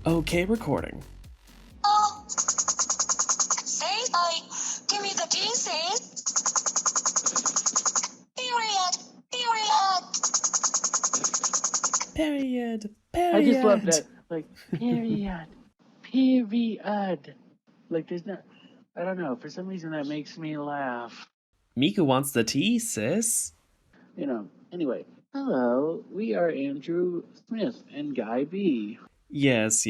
Okay, recording. Oh, say I. Give me the tea, say. Period. I just love that. Like, period. Period. Like, there's not. I don't know. For some reason, that makes me laugh. Miku wants the tea, sis. You know. Anyway, hello. We are Andrew Smith and Guy B. Yes.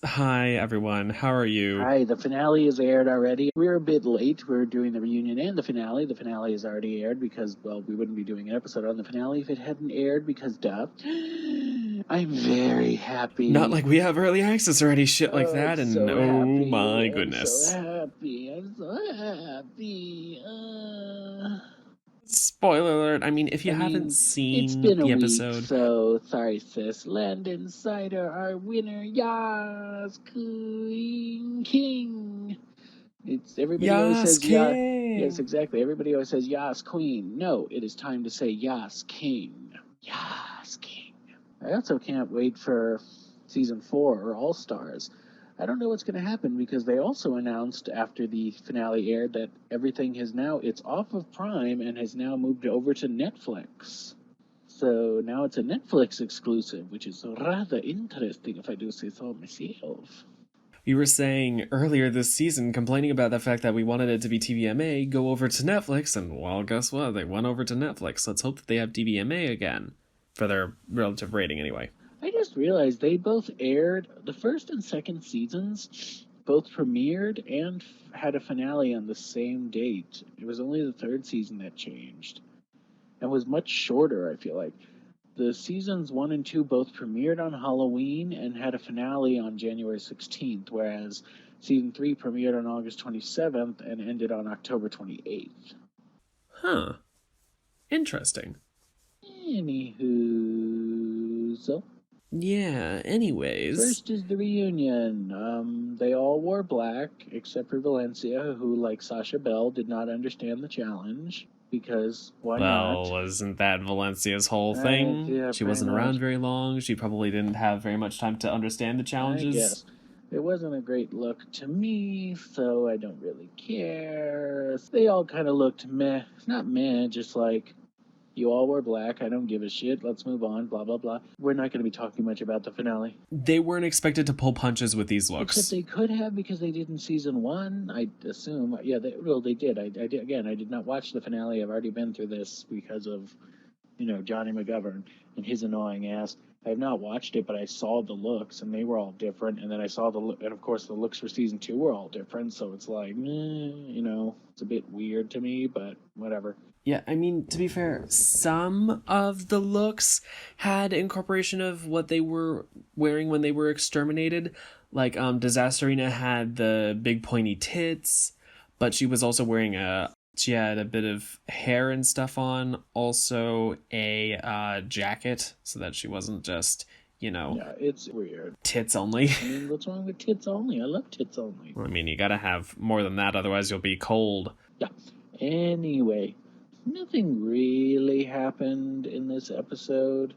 Hi, everyone. How are you? Hi, the finale is aired already. We're a bit late. We're doing the reunion and the finale. The finale is already aired because, well, we wouldn't be doing an episode on the finale if it hadn't aired because, duh. I'm very happy. Not like we have early access or any shit like that, and so happy. my goodness. I'm so happy. Spoiler alert, I mean, if you haven't seen it's been the a episode... week, so sorry, sis. Landon Cider, our winner. Yas, Queen King. It's everybody always says King. Yes, exactly. Everybody always says Yas, Queen. No, it is time to say Yas, King. Yas, King. I also can't wait for season 4 or All Stars. I don't know what's going to happen because they also announced after the finale aired that everything it's off of Prime and has now moved over to Netflix. So now it's a Netflix exclusive, which is rather interesting if I do say so myself. You were saying earlier this season, complaining about the fact that we wanted it to be TVMA, go over to Netflix, and well, guess what? They went over to Netflix. Let's hope that they have TVMA again. For their relative rating, anyway. I just realized they both aired, the first and second seasons both premiered and had a finale on the same date. It was only the third season that changed. And was much shorter, I feel like. The seasons 1 and 2 both premiered on Halloween and had a finale on January 16th, whereas season 3 premiered on August 27th and ended on October 28th. Huh. Interesting. Anywho, so... Yeah, anyways. First is the reunion. They all wore black, except for Valencia, who, like Sasha Bell, did not understand the challenge, because why not? Well, wasn't that Valencia's whole thing? Yeah, she wasn't around very long. She probably didn't have very much time to understand the challenges. I guess. It wasn't a great look to me, so I don't really care. They all kind of looked meh. Not meh, just like... You all were black. I don't give a shit. Let's move on. Blah, blah, blah. We're not going to be talking much about the finale. They weren't expected to pull punches with these looks. Except they could have because they did in season 1, I assume. Yeah, they did. I did. Again, I did not watch the finale. I've already been through this because of, Johnny McGovern and his annoying ass. I have not watched it, but I saw the looks, and they were all different. And then I saw and of course, the looks for season 2 were all different. So it's like, it's a bit weird to me, but whatever. Yeah, I mean, to be fair, some of the looks had incorporation of what they were wearing when they were exterminated. Like, Disasterina had the big pointy tits, but she was also wearing she had a bit of hair and stuff on, also a jacket, so that she wasn't just, Yeah, it's weird. Tits only. I mean, what's wrong with tits only? I love tits only. Well, I mean, you gotta have more than that, otherwise you'll be cold. Yeah. Anyway, nothing really happened in this episode.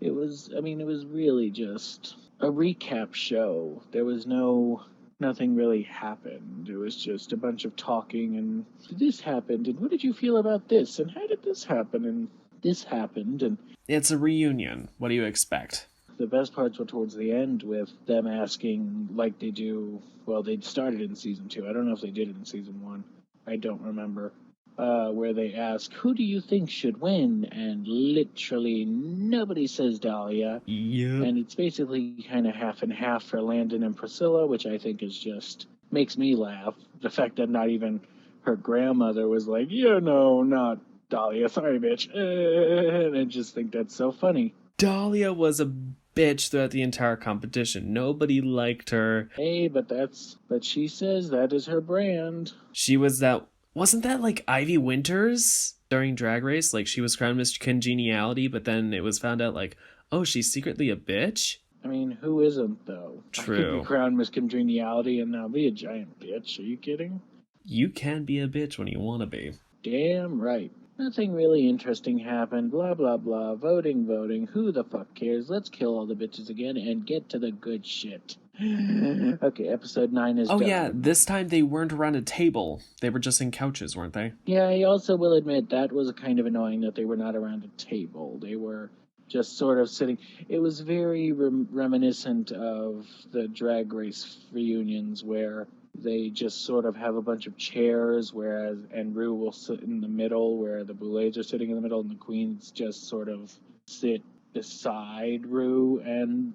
It was really just a recap show. There was nothing really happened. It was just a bunch of talking and this happened and what did you feel about this and how did this happen and this happened and... It's a reunion. What do you expect? The best parts were towards the end with them asking like they do... Well, they started in season 2. I don't know if they did it in season 1. I don't remember. Where they ask, who do you think should win? And literally nobody says Dahlia. Yep. And it's basically kind of half and half for Landon and Priscilla, which I think is just makes me laugh. The fact that not even her grandmother was like, no, not Dahlia. Sorry, bitch. And I just think that's so funny. Dahlia was a bitch throughout the entire competition. Nobody liked her. Hey, but she says that is her brand. She was that... Wasn't that like Ivy Winters during Drag Race? Like she was crowned Miss Congeniality, but then it was found out like, oh, she's secretly a bitch? I mean, who isn't, though? True. I could be crowned Miss Congeniality and now be a giant bitch. Are you kidding? You can be a bitch when you want to be. Damn right. Nothing really interesting happened, blah, blah, blah, voting, who the fuck cares? Let's kill all the bitches again and get to the good shit. Okay, episode 9 is Oh done. yeah, this time they weren't around a table. They were just in couches, weren't they? Yeah, I also will admit that was kind of annoying that they were not around a table. They were just sort of sitting. It was very reminiscent of the Drag Race reunions where they just sort of have a bunch of chairs, and Rue will sit in the middle, where the Boulets are sitting in the middle, and the queens just sort of sit beside Rue, and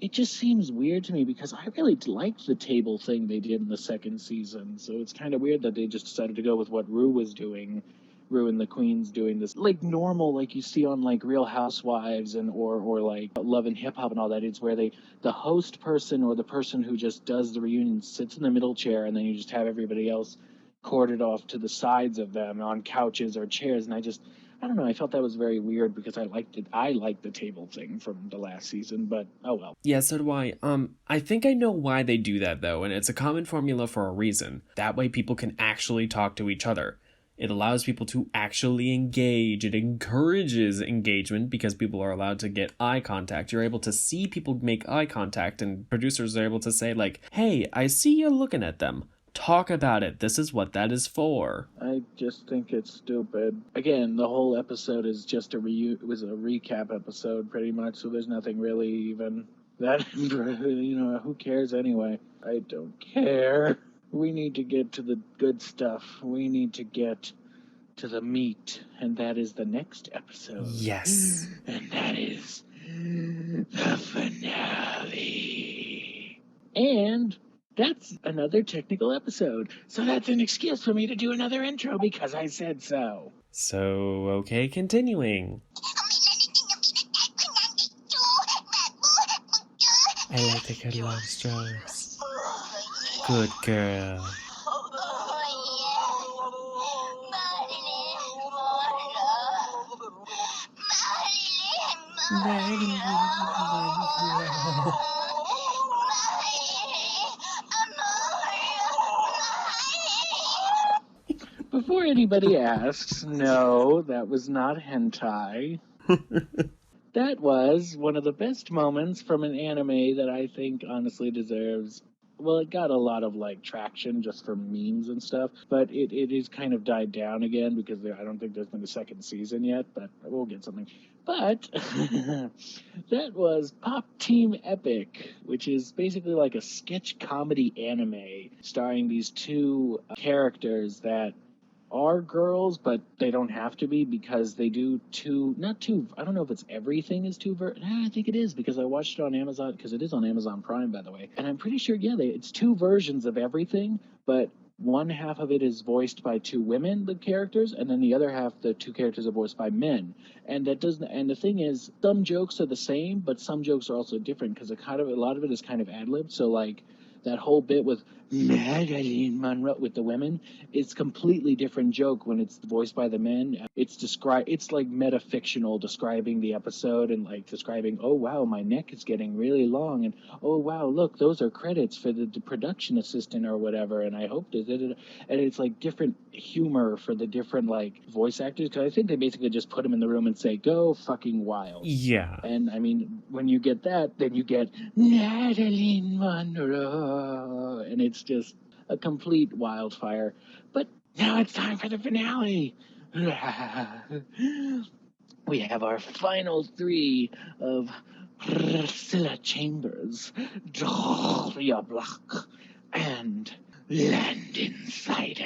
it just seems weird to me because I really liked the table thing they did in the second season, so it's kind of weird that they just decided to go with what Rue was doing. Rue and the Queens doing this like normal, like you see on like Real Housewives and or like Love and Hip Hop and all that. It's where the host person or the person who just does the reunion sits in the middle chair, and then you just have everybody else corded off to the sides of them on couches or chairs. And I don't know, I felt that was very weird because I liked it. I liked the table thing from the last season, but oh well. Yeah, so do I. I think I know why they do that though, and it's a common formula for a reason. That way people can actually talk to each other. It allows people to actually engage. It encourages engagement because people are allowed to get eye contact. You're able to see people make eye contact, and producers are able to say like, hey, I see you're looking at them. Talk about it. This is what that is for. I just think it's stupid. Again, the whole episode is just it was a recap episode pretty much, so there's nothing really even that, who cares anyway? I don't care. We need to get to the good stuff. We need to get to the meat, and that is the next episode. Yes. And that is the finale. And that's another technical episode. So that's an excuse for me to do another intro because I said so. So, okay, continuing. I like to cut long strokes. Good girl. Before anybody asks, no, that was not hentai. That was one of the best moments from an anime that I think honestly deserves. Well, it got a lot of like traction just for memes and stuff, but it is kind of died down again because I don't think there's been a second season yet, but we'll get something. But that was Pop Team Epic, which is basically like a sketch comedy anime starring these two characters that are girls, but they don't have to be because they do I don't know if it's everything is I think it is because I watched it on Amazon, because it is on Amazon Prime, by the way, and I'm pretty sure, yeah, it's two versions of everything, but one half of it is voiced by two women, the characters, and then the other half, the two characters, are voiced by men. And the thing is, some jokes are the same, but some jokes are also different because a lot of it is kind of ad-libbed. So like that whole bit with Marilyn Monroe with the women, it's completely different joke when it's voiced by the men. It's like metafictional, describing the episode and like describing, oh wow, my neck is getting really long, and oh wow, look, those are credits for the production assistant or whatever, and I hope that and it's like different humor for the different like voice actors, because I think they basically just put them in the room and say, go fucking wild. Yeah. And I mean, when you get that, then you get Marilyn Monroe, and it's just a complete wildfire. But now it's time for the finale. We have our final three of Priscilla Chambers, Julia Block, and Landon Cider.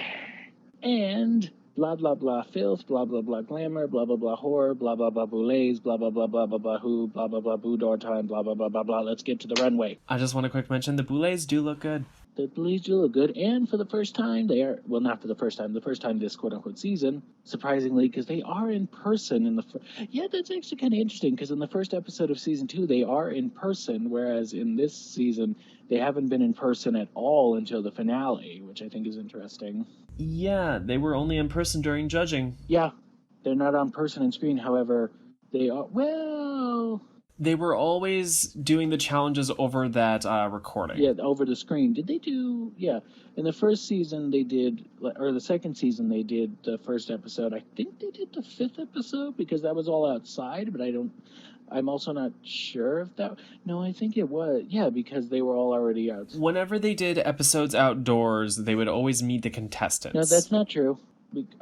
And blah, blah, blah, filth, blah, blah, blah, glamour, blah, blah, blah, horror, blah, blah, blah, boulets, blah, blah, blah, blah, blah, blah, who, blah, blah, blah, boudoir time, blah, blah, blah, blah, blah. Let's get to the runway. I just want to quick mention the boulets do look good. The boulets do look good, and for the first time, not for the first time this quote-unquote season, surprisingly, because they are in person in the yeah, that's actually kind of interesting, because in the first episode of season 2, they are in person, whereas in this season, they haven't been in person at all until the finale, which I think is interesting. Yeah, they were only in person during judging. Yeah, they're not on person and screen, however, they are, well, They were always doing the challenges over that recording. Yeah, over the screen. Did they do? Yeah, in the first season they did, or the second season they did the first episode. I think they did the 5th episode because that was all outside. But I'm also not sure if that. No, I think it was. Yeah, because they were all already out. Whenever they did episodes outdoors, they would always meet the contestants. No, that's not true.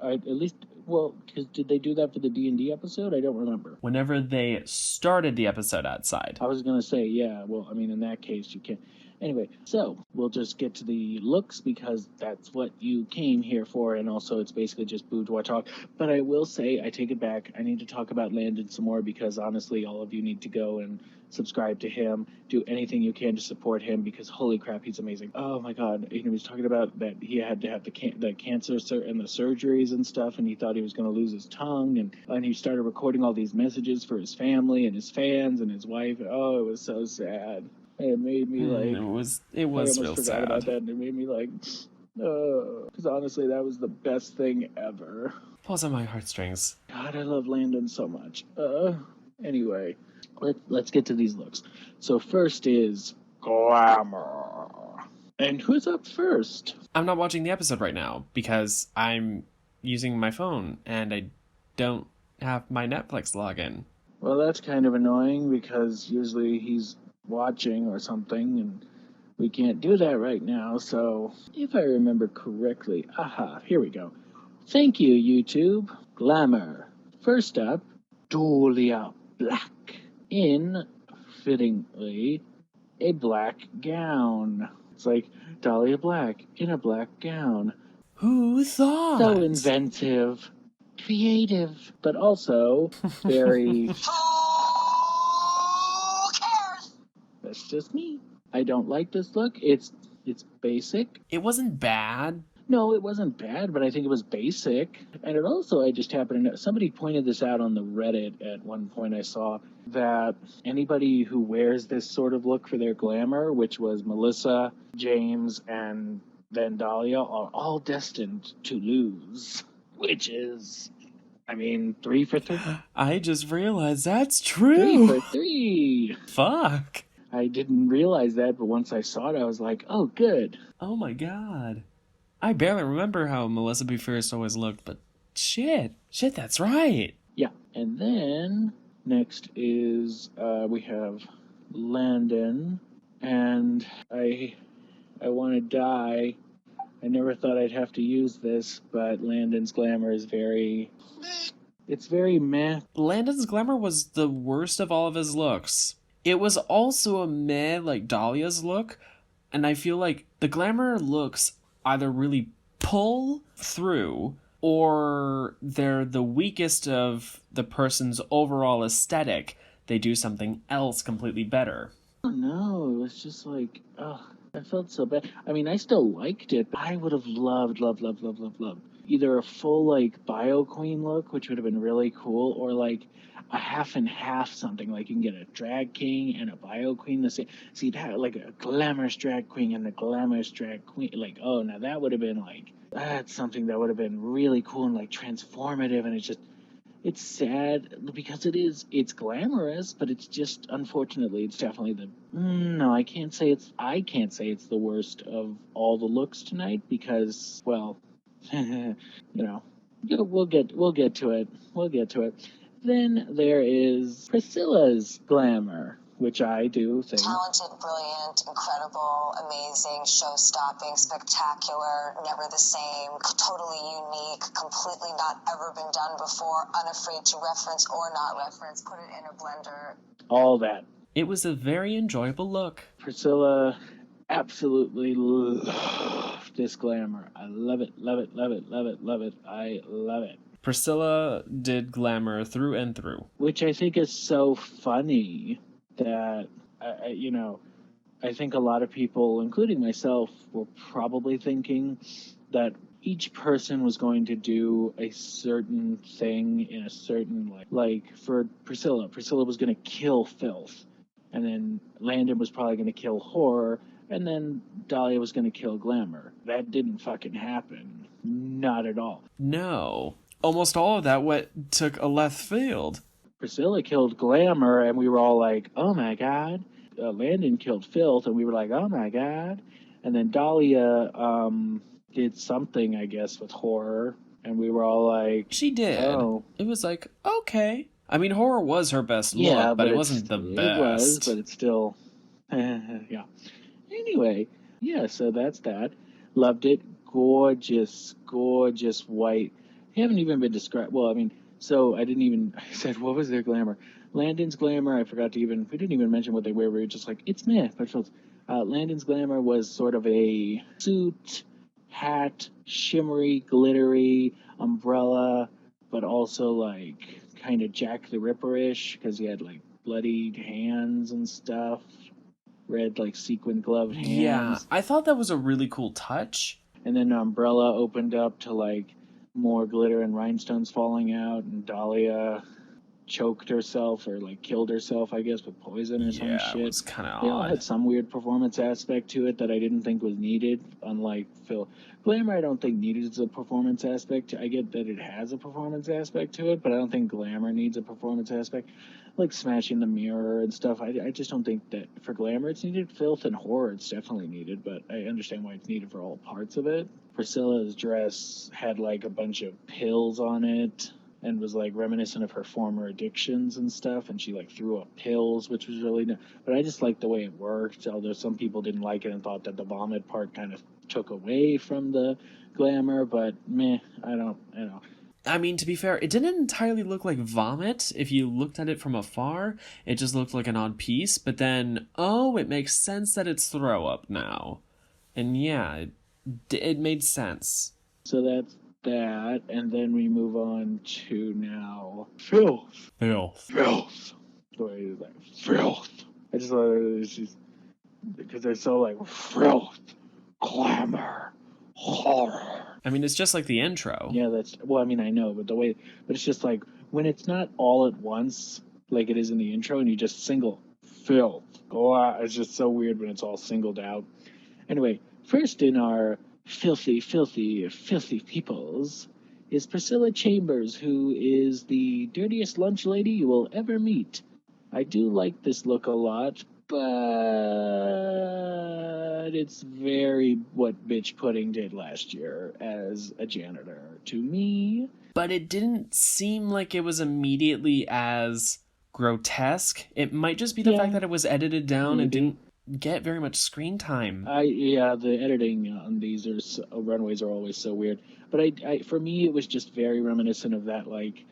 At least, well, because did they do that for the D&D episode? I don't remember. Whenever they started the episode outside. I was going to say, yeah, well, I mean, in that case, you can't. Anyway, so we'll just get to the looks because that's what you came here for, and also it's basically just boudoir talk. But I will say, I take it back. I need to talk about Landon some more because honestly, all of you need to go and subscribe to him. Do anything you can to support him because holy crap, he's amazing. Oh my God, he was talking about that he had to have the cancer and the surgeries and stuff, and he thought he was going to lose his tongue, and he started recording all these messages for his family and his fans and his wife. Oh, it was so sad. It made me like it was real sad about that, and it made me like because honestly that was the best thing ever. Pulls on my heartstrings. God, I love Landon so much. Anyway, let's get to these looks. So first is glamour. And who's up first? I'm not watching the episode right now because I'm using my phone and I don't have my Netflix login. Well, that's kind of annoying because usually he's watching or something, and we can't do that right now. So if I remember correctly, here we go. Thank you, YouTube. Glamour. First up, Dahlia Black in, fittingly, a black gown. It's like Dahlia Black in a black gown. Who thought? So inventive, creative, but also very... That's just me. I don't like this look. It's basic. It wasn't bad. No, it wasn't bad, but I think it was basic. And it also, I just happened to know, somebody pointed this out on the Reddit at one point I saw, that anybody who wears this sort of look for their glamour, which was Melissa, James, and then Dahlia, are all destined to lose. Which is, 3 for 3. I just realized that's true. 3 for 3. Fuck. I didn't realize that, but once I saw it, I was like, oh, good. Oh my God. I barely remember how Melissa B. Fierce always looked, but shit, that's right. Yeah, and then next is we have Landon, and I want to die. I never thought I'd have to use this, but Landon's glamour is very meh. Landon's glamour was the worst of all of his looks. It was also a meh like Dahlia's look, and I feel like the glamour looks either really pull through or they're the weakest of the person's overall aesthetic. They do something else completely better. Oh no, it was just like, I felt so bad. I still liked it, but I would have loved either a full like bio queen look, which would have been really cool, or like a half and half something, like you can get a drag king and a bio queen the same. So you'd have like a glamorous drag queen and a glamorous drag queen. Like, oh, now that would have been like, that's something that would have been really cool and like transformative. And it's sad because it's glamorous, but it's just, unfortunately, it's definitely no, I can't say it's the worst of all the looks tonight because, well, we'll get to it. Then there is Priscilla's glamour, which I do think. Talented, brilliant, incredible, amazing, show-stopping, spectacular, never the same, totally unique, completely not ever been done before, unafraid to reference or not reference, put it in a blender. All that. It was a very enjoyable look. Priscilla absolutely loved this glamour. I love it. I love it. Priscilla did glamour through and through. Which I think is so funny that, I think a lot of people, including myself, were probably thinking that each person was going to do a certain thing in a certain way. Like for Priscilla was going to kill filth. And then Landon was probably going to kill horror. And then Dahlia was going to kill glamour. That didn't fucking happen. Not at all. No. Almost all of that took a left field. Priscilla killed Glamour, and we were all like, oh my god. Landon killed Filth, and we were like, oh my god. And then Dahlia did something, I guess, with Horror, and we were all like, she did. Oh. It was like, okay. I mean, Horror was her best Yeah, look, but it wasn't the best. It was, but it's still, yeah. Anyway, yeah, so that's that. Loved it. Gorgeous, gorgeous white. They haven't even been described. Well, I mean, so I said, what was their glamour? Landon's glamour, we didn't even mention what they wear. We were just like, it's meh. But Landon's glamour was sort of a suit, hat, shimmery, glittery, umbrella, but also like kind of Jack the Ripper-ish, because he had like bloodied hands and stuff. Red, like, sequin gloved hands. Yeah, I thought that was a really cool touch. And then Umbrella opened up to, like, more glitter and rhinestones falling out, and Dahlia choked herself or, like, killed herself, I guess, with poison or some shit. Yeah, it was kind of They odd. all had some weird performance aspect to it that I didn't think was needed, unlike Phil. Glamour I don't think needed a performance aspect. I get that it has a performance aspect to it, but I don't think Glamour needs a performance aspect. Like smashing the mirror and stuff. I just don't think that for Glamour it's needed. Filth and Horror it's definitely needed, but I understand why it's needed for all parts of it. Priscilla's dress had like a bunch of pills on it and was like reminiscent of her former addictions and stuff, and she like threw up pills, which was really but I just liked the way it worked, although some people didn't like it and thought that the vomit part kind of took away from the glamour, but meh, I don't know. I mean, to be fair, it didn't entirely look like vomit. If you looked at it from afar, it just looked like an odd piece. But then, it makes sense that it's throw up now. And yeah, it made sense. So that's that, and then we move on to now Filth. Filth. The way is like Filth. I just thought it was just because they're so like Filth, Glamour, Horror. I mean, it's just like the intro. Yeah, I mean, I know, but it's just like when it's not all at once, like it is in the intro, and you just single Filth. It's just so weird when it's all singled out. Anyway, first in our filthy peoples is Priscilla Chambers, who is the dirtiest lunch lady you will ever meet. I do like this look a lot, but it's very what Bitch Pudding did last year as a janitor to me. But it didn't seem like it was immediately as grotesque. It might just be the fact that it was edited down and didn't get very much screen time. The editing on these runways are always so weird. But for me, it was just very reminiscent of that, like,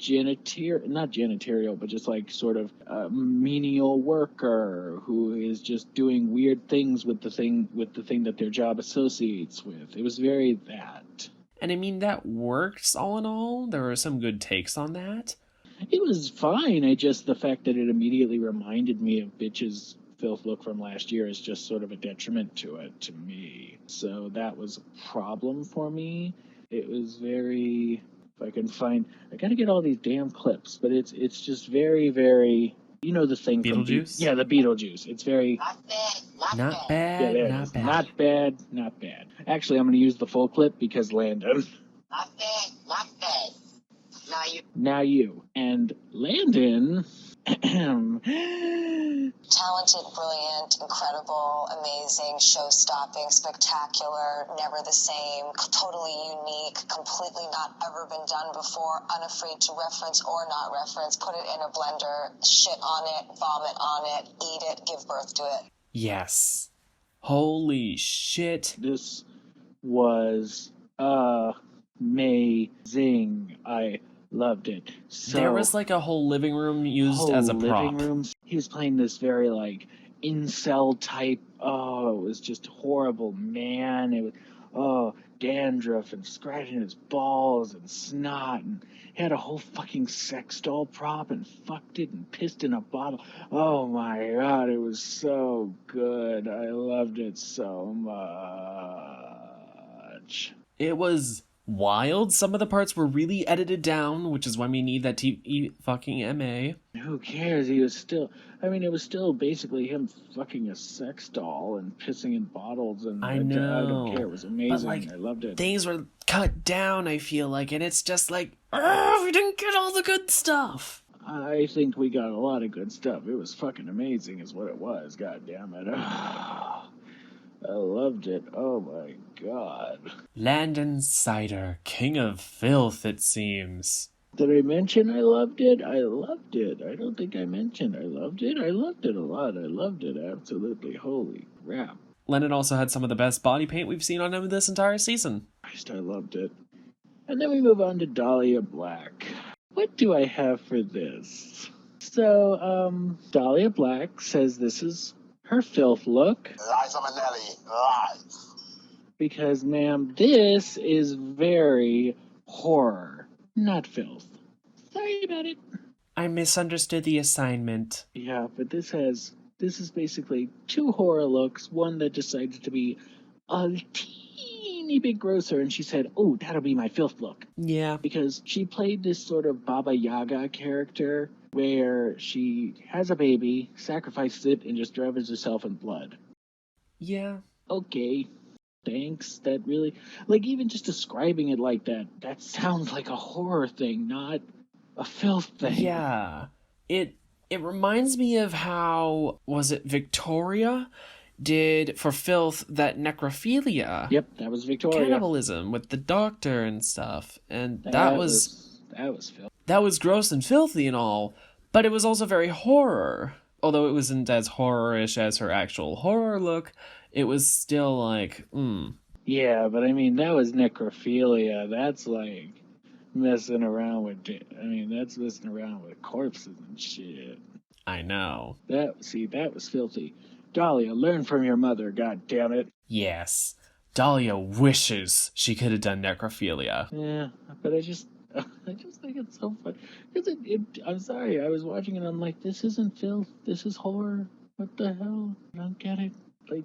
not janitorial, but just like sort of a menial worker who is just doing weird things with the thing that their job associates with. It was very that. And I mean, that works all in all. There were some good takes on that. It was fine. The fact that it immediately reminded me of Bitch's Filth look from last year is just sort of a detriment to it, to me. So that was a problem for me. It was very... I gotta get all these damn clips, but it's just very, very, you know, the thing Beetlejuice? Yeah, the Beetlejuice. It's very... Not bad, yeah, not bad. Not bad. Actually, I'm going to use the full clip because Landon. Not bad. Now you. And Landon... Talented, brilliant, incredible, amazing, show-stopping, spectacular, never the same, totally unique, completely not ever been done before, unafraid to reference or not reference, put it in a blender, shit on it, vomit on it, eat it, give birth to it. Yes. Holy shit. This was amazing. I loved it. So, there was like a whole living room used as a prop. He was playing this very like incel type. Oh, it was just horrible, man. It was dandruff and scratching his balls and snot, and he had a whole fucking sex doll prop and fucked it and pissed in a bottle. Oh my god, it was so good. I loved it so much. It was wild. Some of the parts were really edited down, which is why we need that TV fucking MA. Who cares? It was still basically him fucking a sex doll and pissing in bottles, and I know. I don't care. It was amazing. But, I loved it. Things were cut down, I feel like, and it's just like, we didn't get all the good stuff. I think we got a lot of good stuff. It was fucking amazing is what it was. God damn it. I loved it. Oh my god. Landon Cider, king of filth, it seems. Did I mention I loved it? I loved it. I don't think I mentioned I loved it. I loved it a lot. I loved it absolutely. Holy crap. Landon also had some of the best body paint we've seen on him this entire season. Christ, I loved it. And then we move on to Dahlia Black. What do I have for this? So, Dahlia Black says this is her filth look. Liza Minnelli, lies. Because, ma'am, this is very horror, not filth. Sorry about it. I misunderstood the assignment. Yeah, but this is basically two horror looks, one that decided to be a teeny bit grosser, and she said, oh, that'll be my filth look. Yeah. Because she played this sort of Baba Yaga character where she has a baby, sacrifices it, and just drowns herself in blood. Yeah. Okay, thanks. That really, like, even just describing it like that sounds like a horror thing, not a filth thing. Yeah. It reminds me of how, was it Victoria did for filth that necrophilia? Yep, that was Victoria. Cannibalism with the doctor and stuff. And that was filth. That was gross and filthy and all, but it was also very horror. Although it wasn't as horror-ish as her actual horror look, it was still like, Yeah, but I mean, that was necrophilia. That's like messing around with, that's messing around with corpses and shit. I know. That was filthy. Dahlia, learn from your mother, god damn it. Yes. Dahlia wishes she could have done necrophilia. Yeah, but I just think it's so fun. Because I'm sorry, I was watching it and I'm like, this isn't filth, this is horror. What the hell? I don't get it. Like,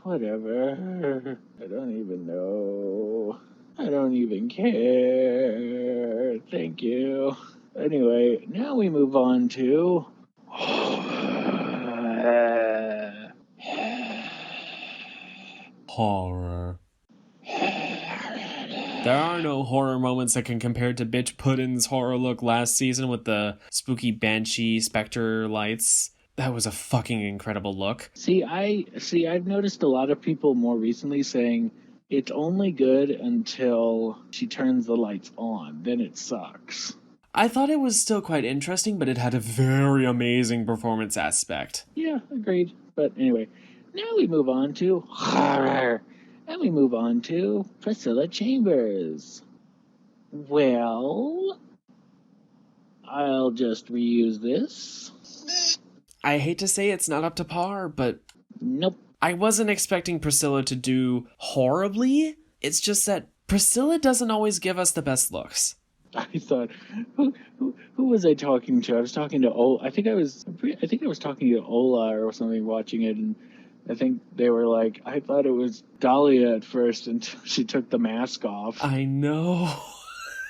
whatever. I don't even know. I don't even care. Thank you. Anyway, now we move on to... horror. There are no horror moments that can compare to Bitch Puddin's horror look last season with the spooky banshee specter lights. That was a fucking incredible look. I've noticed a lot of people more recently saying it's only good until she turns the lights on, then it sucks. I thought it was still quite interesting, but it had a very amazing performance aspect. Yeah, agreed. But anyway, now we move on to horror. And we move on to Priscilla Chambers. Well, I'll just reuse this. I hate to say it's not up to par, but... Nope. I wasn't expecting Priscilla to do horribly. It's just that Priscilla doesn't always give us the best looks. I thought, who was I talking to? I was talking to Ola. I think I was talking to Ola or something watching it, and I think they were like, I thought it was Dahlia at first until she took the mask off. I know.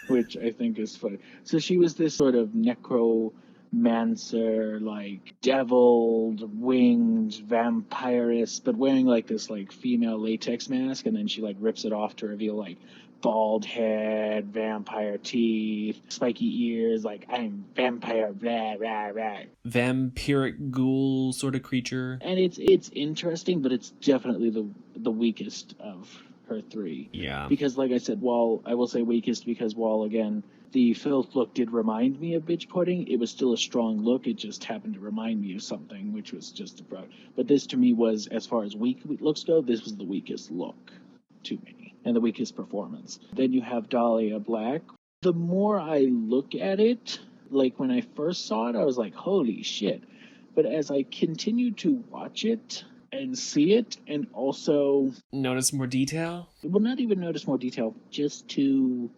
Which I think is funny. So she was this sort of necromancer, like deviled, winged vampirist, but wearing like this like female latex mask, and then she like rips it off to reveal like bald head, vampire teeth, spiky ears, like I'm vampire, blah, blah, blah. Vampiric ghoul sort of creature. And it's interesting, but it's definitely the weakest of her three. Yeah. Because like I said, while I will say weakest because while again the filth look did remind me of Bitch Pudding, it was still a strong look. It just happened to remind me of something, which was just a product. But this to me was, as far as weak looks go, this was the weakest look to me. And the weakest performance. Then you have Dahlia Black. The more I look at it, like when I first saw it, I was like, holy shit. But as I continue to watch it and see it, and also... notice more detail? Well, not even notice more detail, just to...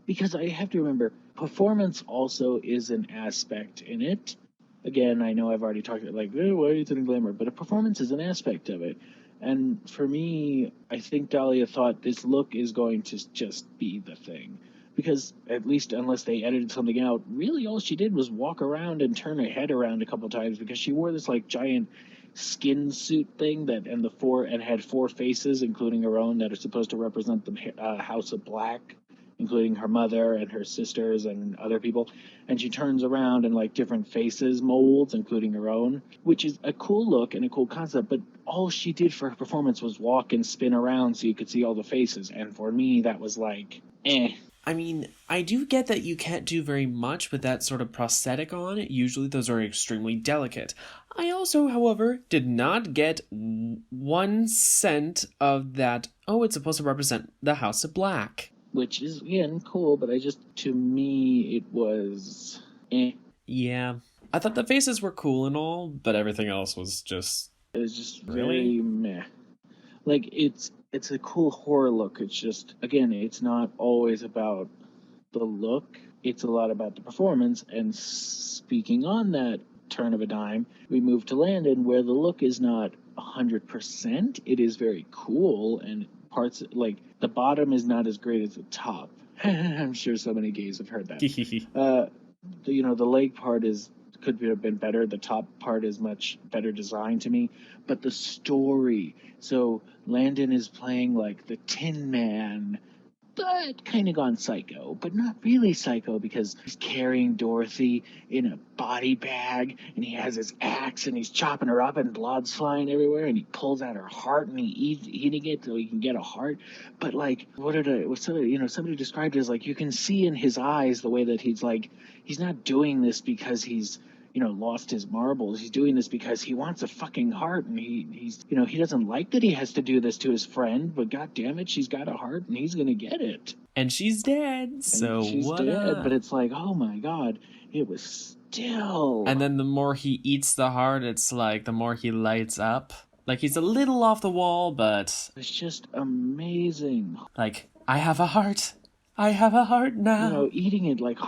Because I have to remember, performance also is an aspect in it. Again, I know I've already talked about, like, why are you doing glamour? But a performance is an aspect of it. And for me, I think Dahlia thought this look is going to just be the thing. Because, at least unless they edited something out, really all she did was walk around and turn her head around a couple times, because she wore this, like, giant skin suit thing that and had four faces, including her own, that are supposed to represent the House of Black including her mother and her sisters and other people. And she turns around and like different faces molds, including her own, which is a cool look and a cool concept. But all she did for her performance was walk and spin around so you could see all the faces. And for me, that was like, eh. I mean, I do get that you can't do very much with that sort of prosthetic on. Usually those are extremely delicate. I also, however, did not get 1 cent of that, oh, it's supposed to represent the House of Black. Which is, again, cool, but to me, it was eh. Yeah. I thought the faces were cool and all, but everything else was just... It was just really very meh. Like, it's a cool horror look. It's just, again, it's not always about the look. It's a lot about the performance. And speaking on that turn of a dime, we move to Landon, where the look is not 100%. It is very cool, and parts, like, the bottom is not as great as the top. I'm sure so many gays have heard that. The leg part could have been better. The top part is much better designed to me. But the story, so Landon is playing like the Tin Man, but kind of gone psycho, but not really psycho, because he's carrying Dorothy in a body bag, and he has his axe, and he's chopping her up, and blood's flying everywhere, and he pulls out her heart, and he's eating it so he can get a heart. But like, somebody described it as like, you can see in his eyes the way that he's not doing this because he's lost his marbles. He's doing this because he wants a fucking heart, and he doesn't like that he has to do this to his friend, but god damn it, she's got a heart and he's gonna get it. And she's dead, so she's what dead, up? But it's like, oh my god, it was still... And then the more he eats the heart, it's like the more he lights up. Like, he's a little off the wall, but... It's just amazing. Like, I have a heart. I have a heart now. Eating it like...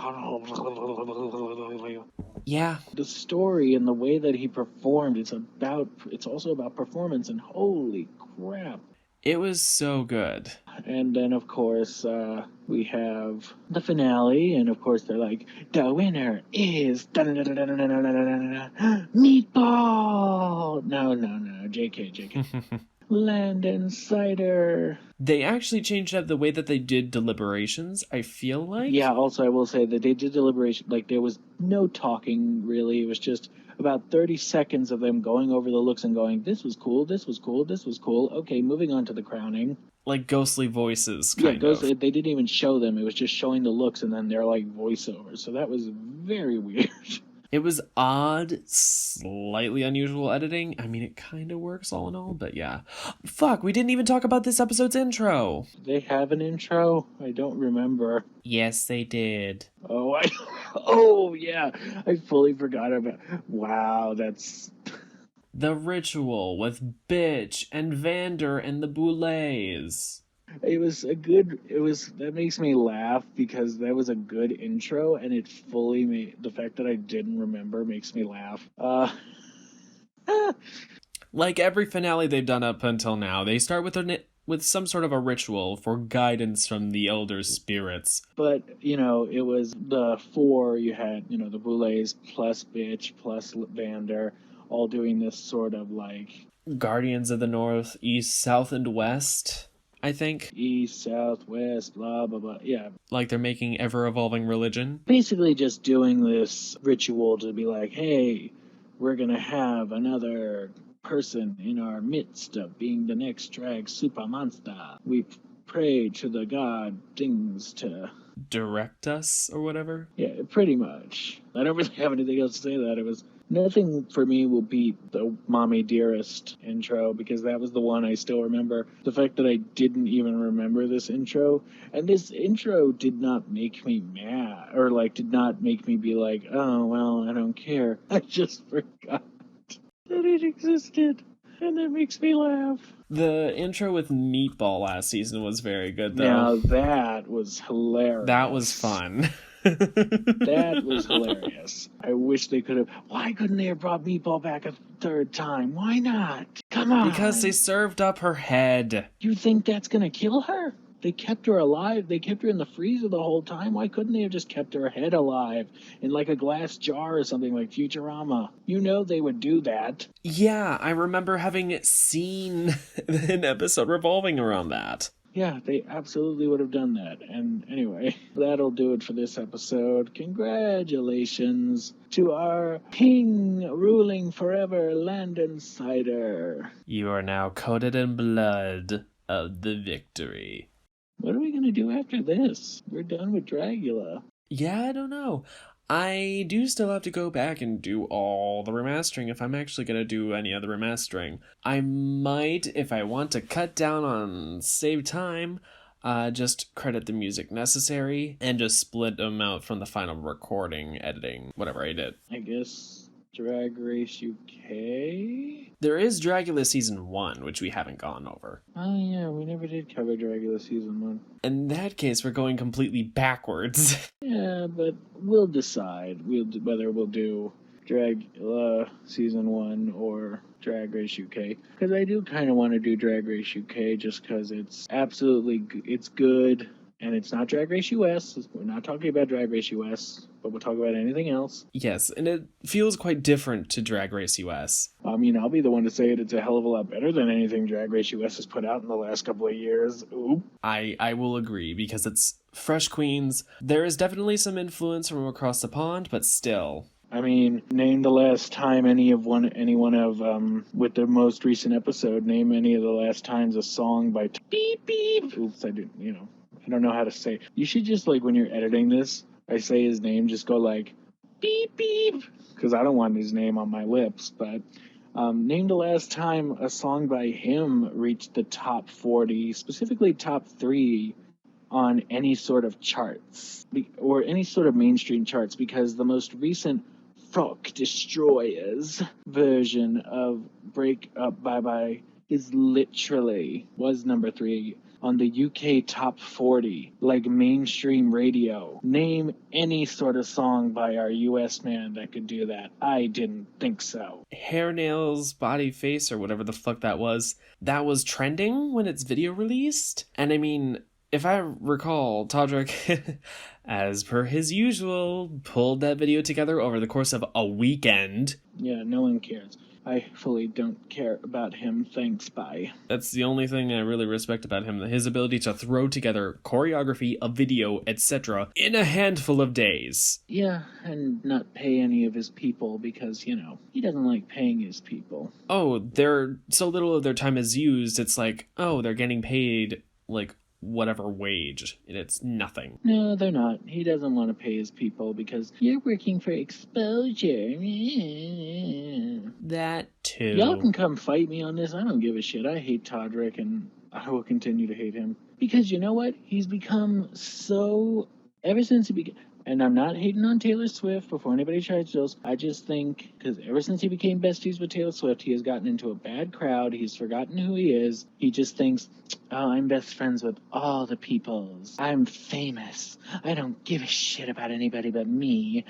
Yeah. The story and the way that he performed, it's also about performance, and holy crap. It was so good. And then, of course, we have the finale, and of course they're like, the winner is Meatball! No, JK. Landon Cider. They actually changed up the way that they did deliberations, I feel like. Yeah, also I will say that they did deliberation, like there was no talking really, it was just about 30 seconds of them going over the looks and going, this was cool, this was cool, this was cool, okay, moving on to the crowning. Like ghostly voices, kind of. They didn't even show them, it was just showing the looks and then they're like voiceovers, so that was very weird. It was odd, slightly unusual editing. I mean, it kind of works all in all, but yeah. Fuck, we didn't even talk about this episode's intro. They have an intro? I don't remember. Yes, they did. Oh, yeah. I fully forgot about... Wow, that's... The ritual with Bitch and Vander and the Boulets. That makes me laugh because that was a good intro, and it fully made, the fact that I didn't remember makes me laugh. Like every finale they've done up until now, they start with some sort of a ritual for guidance from the elder spirits. But, it was the four, you had, the Boulets plus Bitch plus Vander, all doing this sort of like... Guardians of the North, East, South, and West... I think. East, South, West, blah, blah, blah, yeah. Like they're making ever-evolving religion? Basically just doing this ritual to be like, hey, we're gonna have another person in our midst of being the next drag super monster. We pray to the god things to... direct us, or whatever? Yeah, pretty much. I don't really have anything else to say to that. It was... Nothing for me will beat the Mommy Dearest intro, because that was the one I still remember. The fact that I didn't even remember this intro, and this intro did not make me mad, or did not make me be like, oh, well, I don't care. I just forgot that it existed, and that makes me laugh. The intro with Meatball last season was very good, though. Now that was hilarious. That was fun. That was hilarious. I wish they could have... Why couldn't they have brought Meatball back a third time? Why not? Come on. Because they served up her head. You think that's gonna kill her? They kept her alive. They kept her in the freezer the whole time. Why couldn't they have just kept her head alive in like a glass jar or something like Futurama? They would do that. Yeah, I remember having seen an episode revolving around that. Yeah, they absolutely would have done that. And anyway, that'll do it for this episode. Congratulations to our king ruling forever, Landon Cider. You are now coated in blood of the victory. What are we going to do after this? We're done with Dragula. Yeah, I don't know. I do still have to go back and do all the remastering if I'm actually going to do any other remastering. I might, if I want to cut down on save time, just credit the music necessary and just split them out from the final recording, editing, whatever I did. I guess Drag Race UK? There is Dragula Season 1, which we haven't gone over. Oh yeah, we never did cover Dragula Season 1. In that case, we're going completely backwards. Yeah, but we'll decide whether we'll do Dragula Season 1 or Drag Race UK. Because I do kind of want to do Drag Race UK just because it's it's good. And it's not Drag Race US. We're not talking about Drag Race US, but we'll talk about anything else. Yes, and it feels quite different to Drag Race US. I mean, I'll be the one to say it's a hell of a lot better than anything Drag Race US has put out in the last couple of years. Oop. I will agree, because it's fresh queens. There is definitely some influence from across the pond, but still. I mean, name the last time with the most recent episode, name any of the last times a song by Beep Beep. Oops, I don't know how to say. You should just, like, when you're editing this, I say his name, just go like, beep, beep, because I don't want his name on my lips, but name the last time a song by him reached the top 40, specifically top 3 on any sort of charts, or any sort of mainstream charts, because the most recent Fuck Destroyers version of Break Up Bye Bye was number 3 on the UK top 40, like mainstream radio. Name any sort of song by our US man that could do that. I didn't think so. Hair, Nails, Body, Face, or whatever the fuck that was trending when its video released. And I mean, if I recall, Todrick, as per his usual, pulled that video together over the course of a weekend. Yeah, no one cares. I fully don't care about him, thanks, bye. That's the only thing I really respect about him, his ability to throw together choreography, a video, etc. in a handful of days. Yeah, and not pay any of his people because, he doesn't like paying his people. Oh, so little of their time is used, it's like, oh, they're getting paid, like, whatever wage, and it's nothing. No, they're not. He doesn't want to pay his people because you're working for exposure. That too. Y'all can come fight me on this. I don't give a shit. I hate Todrick, and I will continue to hate him. Because you know what? He's become so... Ever since he began... And I'm not hating on Taylor Swift before anybody tries those. I just think, because ever since he became besties with Taylor Swift, he has gotten into a bad crowd. He's forgotten who he is. He just thinks, oh, I'm best friends with all the peoples. I'm famous. I don't give a shit about anybody but me.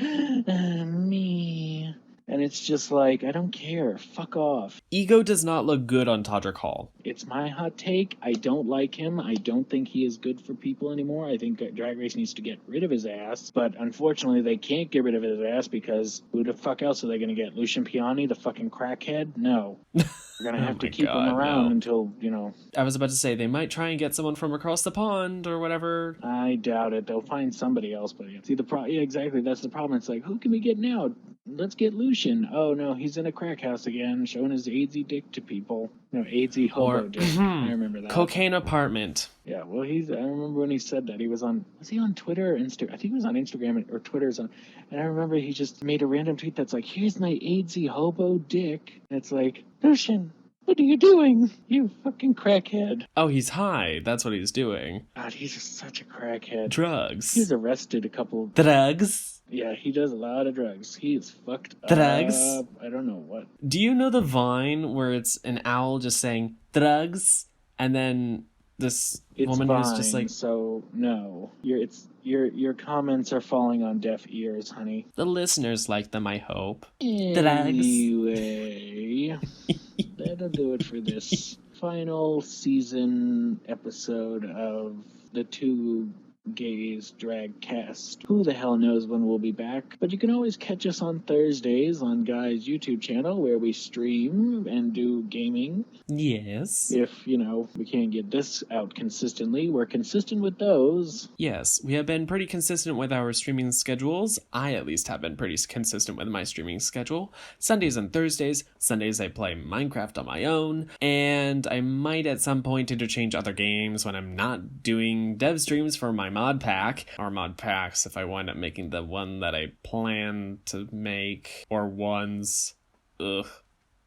Me. And it's just like, I don't care. Fuck off. Ego does not look good on Todrick Hall. It's my hot take. I don't like him. I don't think he is good for people anymore. I think Drag Race needs to get rid of his ass. But unfortunately, they can't get rid of his ass because who the fuck else are they going to get? Lucian Piani, the fucking crackhead? No. We're going to have to keep him around until, I was about to say, they might try and get someone from across the pond or whatever. I doubt it. They'll find somebody else. But see, yeah, exactly. That's the problem. It's like, who can we get now? Let's get Lucian. Oh, no, he's in a crack house again, showing his AIDSy dick to people. No, AIDSy hobo dick. I remember that. Cocaine apartment. Yeah, well, I remember when he said that. Was he on Twitter or Instagram? I think he was on Instagram or Twitter's on. And I remember he just made a random tweet that's like, here's my AIDSy hobo dick. And it's like, Lucian, what are you doing? You fucking crackhead. Oh, he's high. That's what he's doing. God, he's just such a crackhead. Drugs. He was arrested a couple... Drugs? Yeah, he does a lot of drugs. He is fucked drugs? Up. I don't know what. Do you know the Vine where it's an owl just saying, drugs? And then this woman Vine, who's just like... So, no. Your comments are falling on deaf ears, honey. The listeners like them, I hope. Anyway, that'll do it for this final season episode of the two Gaze Dragcast. Who the hell knows when we'll be back? But you can always catch us on Thursdays on Guy's YouTube channel where we stream and do gaming. Yes. If, we can't get this out consistently, we're consistent with those. Yes, we have been pretty consistent with our streaming schedules. I at least have been pretty consistent with my streaming schedule. Sundays and Thursdays. Sundays I play Minecraft on my own, and I might at some point interchange other games when I'm not doing dev streams for my mod pack, or mod packs if I wind up making the one that I plan to make, or ones. Ugh.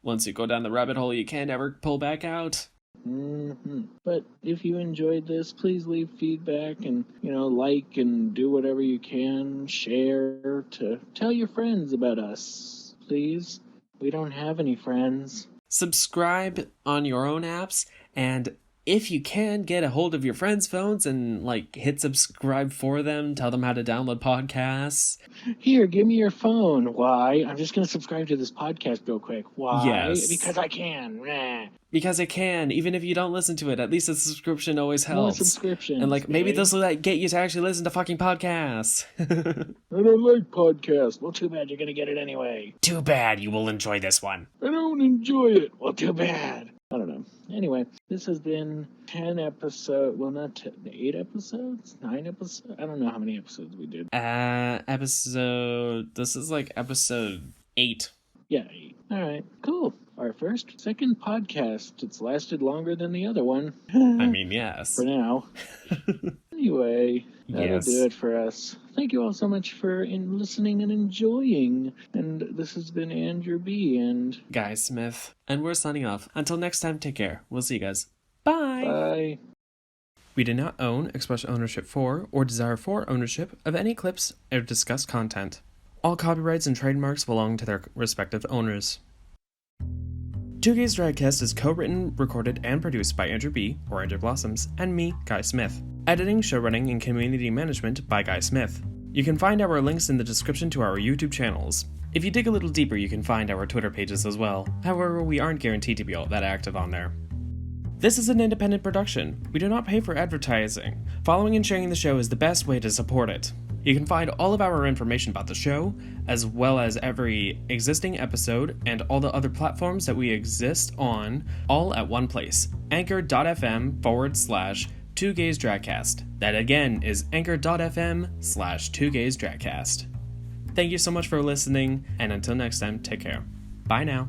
Once you go down the rabbit hole, you can't ever pull back out. But if you enjoyed this, please leave feedback and, like and do whatever you can. Share to tell your friends about us, please. We don't have any friends. Subscribe on your own apps, and if you can, get a hold of your friends' phones and, hit subscribe for them. Tell them how to download podcasts. Here, give me your phone. Why? I'm just going to subscribe to this podcast real quick. Why? Yes. Because I can. Because I can. Even if you don't listen to it, at least a subscription always helps. More subscriptions. And, maybe this will get you to actually listen to fucking podcasts. I don't like podcasts. Well, too bad. You're going to get it anyway. Too bad. You will enjoy this one. I don't enjoy it. Well, too bad. I don't know. Anyway, this has been 10 episodes. Well, not 10, 8 episodes? 9 episodes? I don't know how many episodes we did. This is episode 8. Yeah, 8. All right, cool. Our second podcast. It's lasted longer than the other one. I mean, yes. For now. Anyway, that'll do it for us. Thank you all so much for listening and enjoying. And this has been Andrew B. and Guy Smith. And we're signing off. Until next time, take care. We'll see you guys. Bye. Bye. We do not own, express ownership for, or desire for ownership of any clips or discussed content. All copyrights and trademarks belong to their respective owners. Two Gays Dragcast is co-written, recorded, and produced by Andrew B., or Andrew Blossoms, and me, Guy Smith. Editing, showrunning, and community management by Guy Smith. You can find our links in the description to our YouTube channels. If you dig a little deeper, you can find our Twitter pages as well. However, we aren't guaranteed to be all that active on there. This is an independent production. We do not pay for advertising. Following and sharing the show is the best way to support it. You can find all of our information about the show, as well as every existing episode and all the other platforms that we exist on, all at one place, anchor.fm/2gaysdragcast. That again is anchor.fm/2gaysdragcast. Thank you so much for listening, and until next time, take care. Bye now.